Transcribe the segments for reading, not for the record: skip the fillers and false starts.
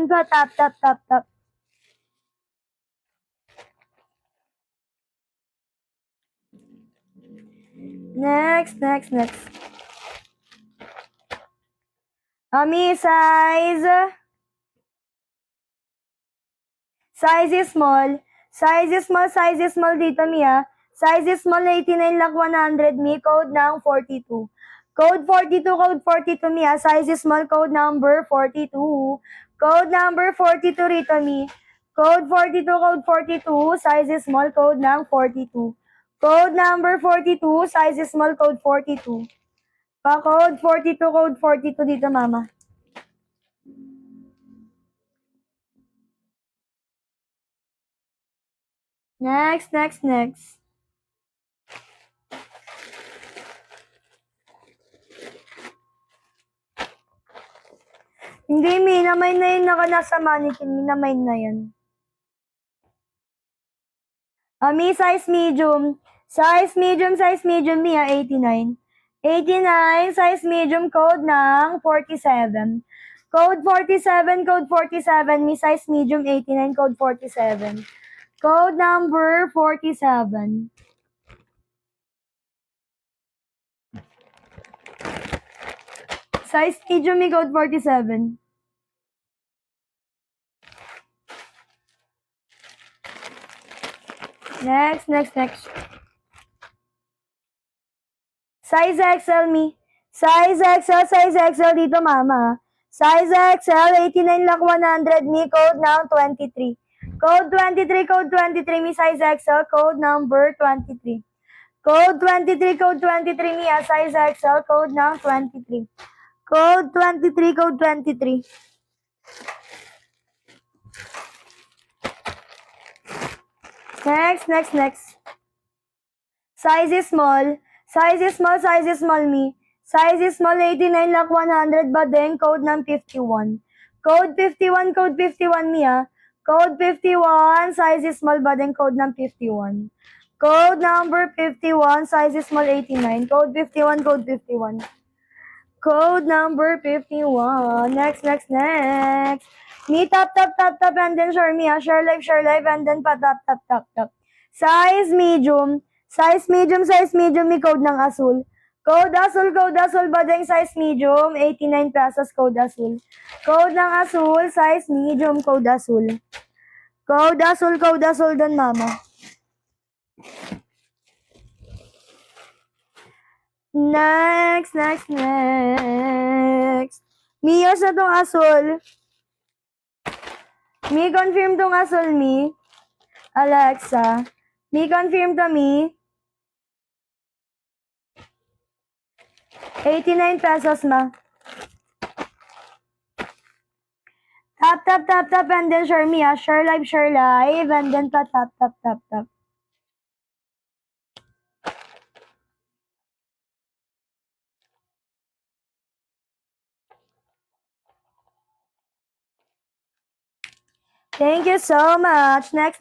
pa, tap, tap, tap, tap. Next. Ami, size is small. Size is small dito, Mia. Size is small, 89 lakh 100, Mi. Code ng 42. Code 42, Mia. Size is small, code number 42. Code number 42 rito, Mi. Code 42, size is small, code ng 42. Code number 42, size is small, code 42. Pa-code 42 dito, mama. Next. Hindi, Mi. Namay na yun nasa mannequin. Namay na yan. Mi, size medium. Size medium, Mi, 89. 89, size medium, code ng 47. Code 47, Mi, size medium, 89, code 47. Code number 47. Size medium, Mi, code 47. Next. Size XL, Mi. Size XL dito, mama. Size XL, 89 lakh 100, Mi, code ng 23. Code 23, Mi, size XL, code number 23. Code 23, Mi, size XL, code ng 23. Code 23. Next. Size is small. Size is small, Mi. Size is small, 89 lakh 100, Badeng, code ng 51. Code 51, Mi, Code 51, size is small, Badeng, code ng 51. Code number 51, size is small, 89. Code 51. Code number 51. Next. Mi, tap, and then share, Mi, share live, and then pa, tap. Size medium, Mi, code ng asul. Code asul, Badeng, size medium, 89 pesos, code asul. Code ng asul, size medium, code asul. Code asul dun, mama. Next. Mi, yes na tong asul. Mi, confirm tong asul, Mi. Alexa. Mi, confirm to, Mi. 89 pesos, ma. Tap, and then share, Mi, share live, and then pa, tap. Thank you so much. Next.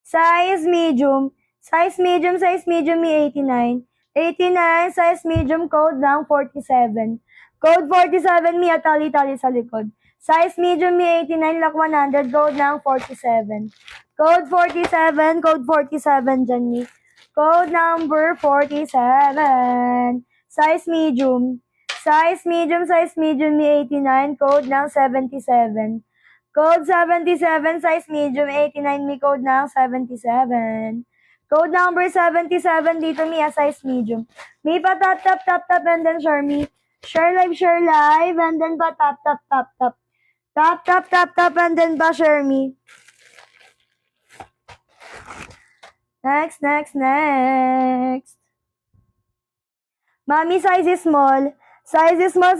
Size medium, Mi, 89. 89, size medium, code ng 47. Code 47, Mi, tali sa likod. Size medium, Mi, 89 lakh 100, code ng 47. Code 47 dyan, Mi. Code number 47. Size medium, Mi, 89, code ng 77. Code 77, size medium, 89, Mi, code ng 77. Code number 77 dito, Mi, size medium. Mi, pa, tap, and then share, Mi. Share live, and then pa, tap. Tap, and then pa, share, Mi. Next. Mami, size is small. Size is small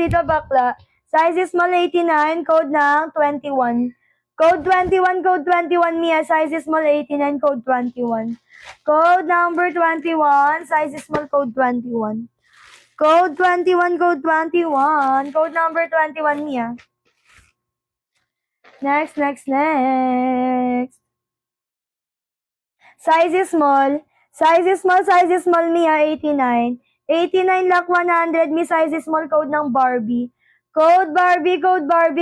dito, bakla. Size is small, 89, code ng 21. Code 21, Mi, size is small, 89, code 21. Code number 21, size is small, code 21. Code 21. Code number 21, Mi. Next. Size is small, Mi, 89. 89 lakh 100, Mi, size is small, code ng Barbie. Code Barbie,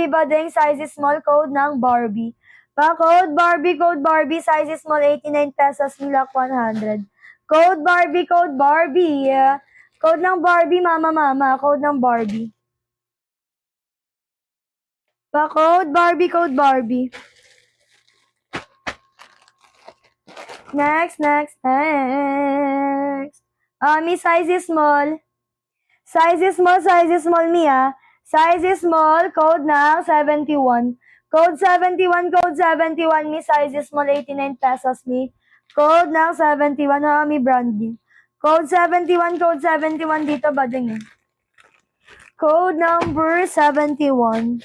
bading, size is small, code ng Barbie. Pa-code Barbie, size is small, 89 pesos, nilak 100. Code Barbie. Code ng Barbie, mama, code ng Barbie. Pa-code Barbie. Next. Mi size is small. Size is small, Mia. Size is small, code ng 71. Code 71, Mi size is small, 89 pesos, Mi. Code ng 71, Mi branding. Code 71, dito ba din eh? Code number 71.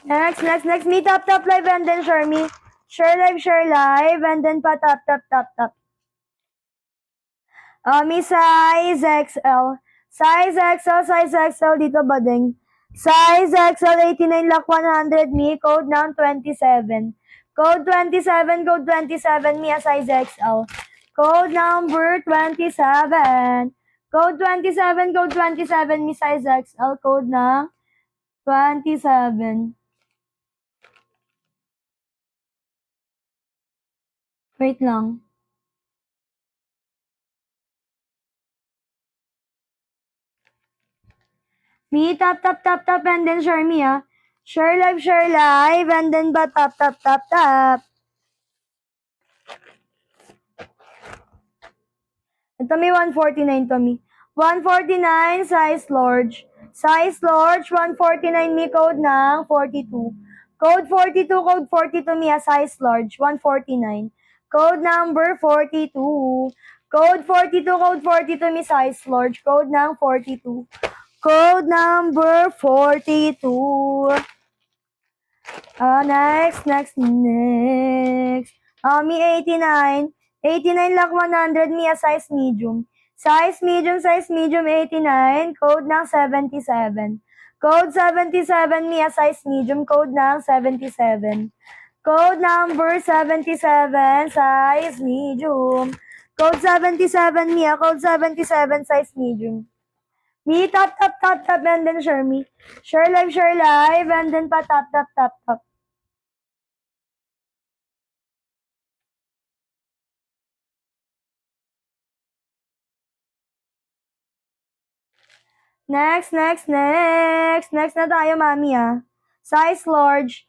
Next. Mi tap live and then share me. Share live and then pa tap. Mi size XL. Size XL dito ba din? Size XL 89 lakh 100 Mi code ng 27. Code 27 Mi size XL. Code number 27. Code 27 Mi size XL code ng 27. Wait lang. Mi tap and then share me ah. Share live and then ba tap. Ito may 149 to mi. 149 size large. Size large 149 mi code ng 42. Code 42 mi size large 149. Code number 42. Code 42 mi size large code ng 42. Code number 42. Next. Mi 89. 89 lakh 100 mi size medium. Size medium 89. Code ng 77. Code 77 mi size medium. Code ng 77. Code number 77 size medium. Code 77 mi code 77 size medium. Mi tap and then share me. Share live and then pa tap. Next na tayo, mami ah. Size large.